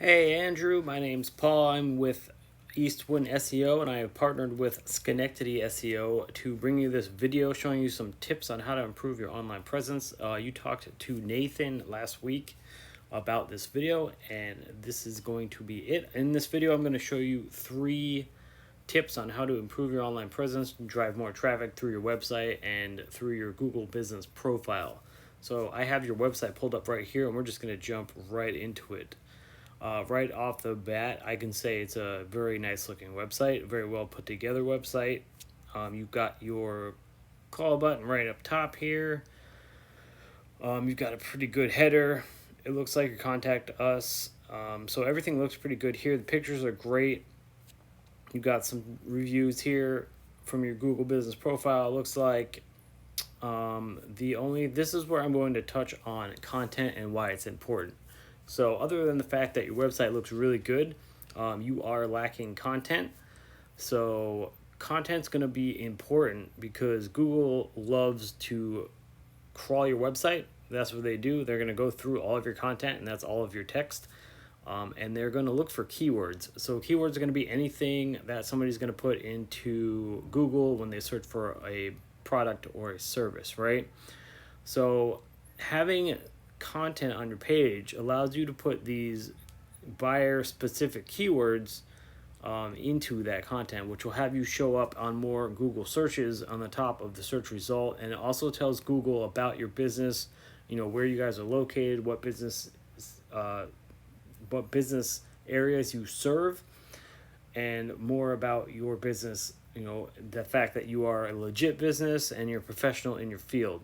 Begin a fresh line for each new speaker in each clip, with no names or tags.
Hey Andrew, my name's Paul. I'm with Eastwind SEO and I have partnered with Schenectady SEO to bring you this video showing you some tips on how to improve your online presence. You talked to Nathan last week about this video and this is going to be it. In this video, I'm going to show you 3 tips on how to improve your online presence, drive more traffic through your website and through your Google business profile. So I have your website pulled up right here and we're just going to jump right into it. Right off the bat, I can say it's a very nice looking website, very well put together website. You've got your call button right up top here. You've got a pretty good header. It looks like your contact us. So everything looks pretty good here. The pictures are great. You've got some reviews here from your Google business profile. It looks like this is where I'm going to touch on content and why it's important. So other than the fact that your website looks really good, you are lacking content. So content's going to be important because Google loves to crawl your website. That's what they do. They're going to go through all of your content and that's all of your text. And they're going to look for keywords. So keywords are going to be anything that somebody's going to put into Google when they search for a product or a service, right? So having content on your page allows you to put these buyer specific keywords into that content, which will have you show up on more Google searches on the top of the search result. And it also tells Google about your business, where you guys are located, what business areas you serve, and more about your business, the fact that you are a legit business and you're professional in your field.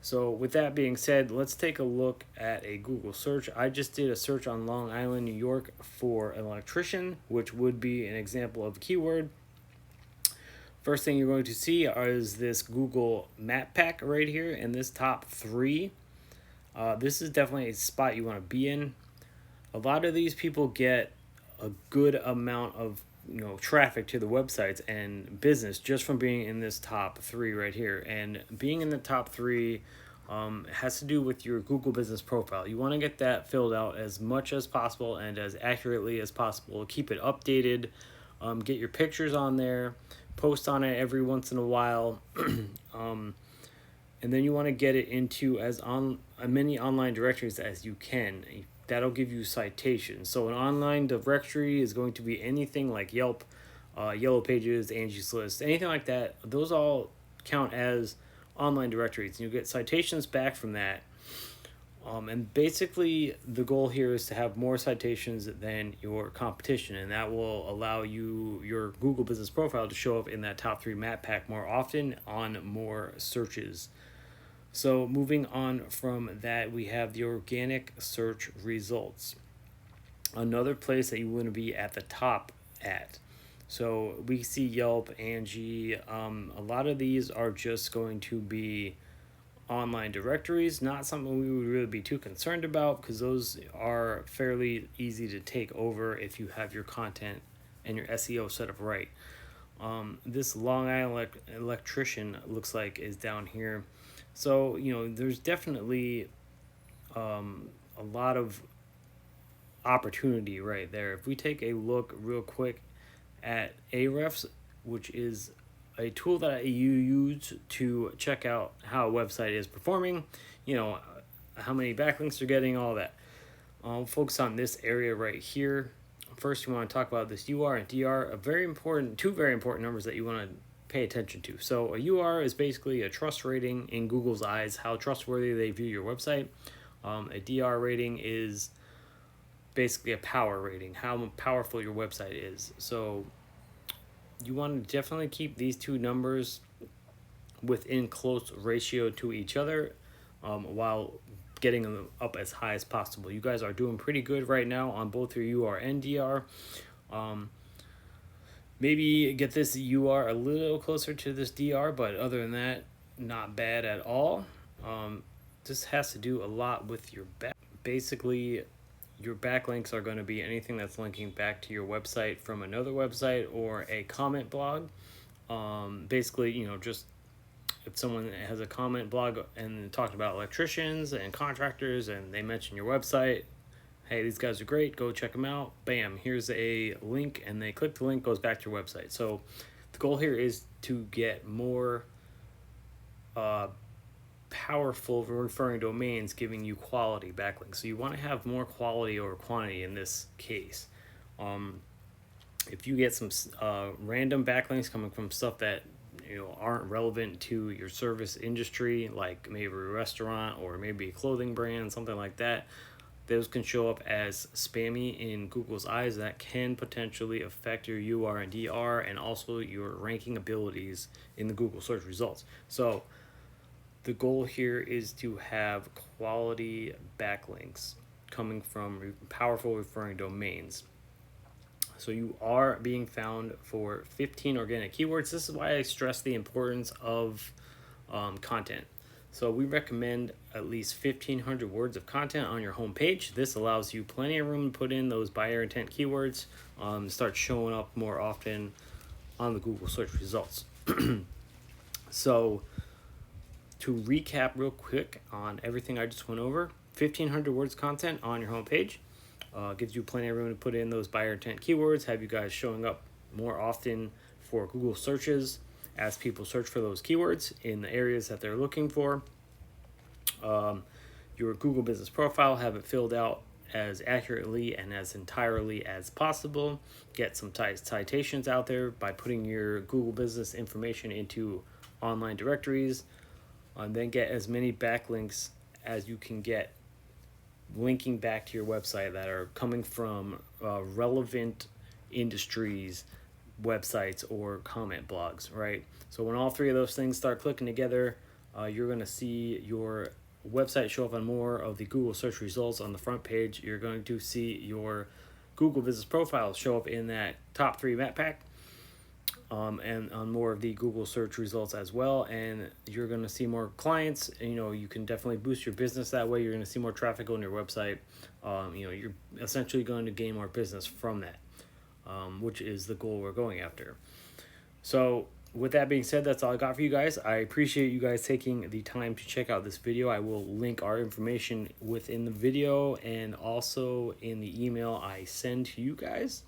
So with that being said, let's take a look at a Google search. I just did a search on Long Island, New York for an electrician, which would be an example of a keyword. First thing you're going to see is this Google map pack right here in this top 3. This is definitely a spot you want to be in. A lot of these people get a good amount of traffic to the websites and business just from being in this top 3 right here. And being in the top 3 has to do with your Google business profile. You want to get that filled out as much as possible and as accurately as possible. Keep it updated. Get your pictures on there. Post on it every once in a while. And then you want to get it into as many online directories as you can. That'll give you citations. So an online directory is going to be anything like Yelp, Yellow Pages, Angie's List, anything like that. Those all count as online directories. You'll get citations back from that. And basically the goal here is to have more citations than your competition, and that will allow your Google business profile to show up in that top 3 map pack more often on more searches. So moving on from that, we have the organic search results. Another place that you want to be at the top at. So we see Yelp, Angie. A lot of these are just going to be online directories, not something we would really be too concerned about because those are fairly easy to take over if you have your content and your SEO set up right. This Long Island electrician looks like is down here. So, there's definitely a lot of opportunity right there. If we take a look real quick at Ahrefs, which is a tool that you use to check out how a website is performing, how many backlinks you're getting, all that. I'll focus on this area right here. First, you want to talk about this UR and DR, two very important numbers that you want to pay attention to. So a UR is basically a trust rating in Google's eyes, how trustworthy they view your website. A DR rating is basically a power rating, how powerful your website is. So you want to definitely keep these 2 numbers within close ratio to each other while getting them up as high as possible. You guys are doing pretty good right now on both your UR and DR. Maybe get this UR a little closer to this DR, but other than that, not bad at all. This has to do a lot with your basically your backlinks are going to be anything that's linking back to your website from another website or a comment blog. Basically, just if someone has a comment blog and talked about electricians and contractors and they mention your website, hey, these guys are great, go check them out. Bam, here's a link, and they click the link, goes back to your website. So the goal here is to get more uh, powerful referring domains giving you quality backlinks. So you want to have more quality over quantity in this case. If you get some random backlinks coming from stuff that aren't relevant to your service industry, like maybe a restaurant or maybe a clothing brand, something like that, those can show up as spammy in Google's eyes. That can potentially affect your UR and DR and also your ranking abilities in the Google search results. So the goal here is to have quality backlinks coming from powerful referring domains. So you are being found for 15 organic keywords. This is why I stress the importance of content. So we recommend at least 1,500 words of content on your homepage. This allows you plenty of room to put in those buyer intent keywords, start showing up more often on the Google search results. So to recap real quick on everything I just went over, 1,500 words content on your homepage. Gives you plenty of room to put in those buyer intent keywords, have you guys showing up more often for Google searches as people search for those keywords in the areas that they're looking for. Your Google business profile, have it filled out as accurately and as entirely as possible. Get some citations out there by putting your Google business information into online directories. Then get as many backlinks as you can get linking back to your website that are coming from relevant industries, websites, or comment blogs, right? So when all three of those things start clicking together, you're going to see your website show up on more of the Google search results on the front page. You're going to see your Google business profile show up in that top 3 map pack. And on more of the Google search results as well, and you're going to see more clients. You can definitely boost your business that way. You're going to see more traffic on your website. You're essentially going to gain more business from that, which is the goal we're going after. So with that being said, that's all I got for you guys. I appreciate you guys taking the time to check out this video. I will link our information within the video and also in the email I send to you guys.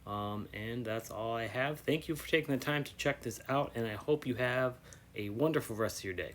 And that's all I have. Thank you for taking the time to check this out, and I hope you have a wonderful rest of your day.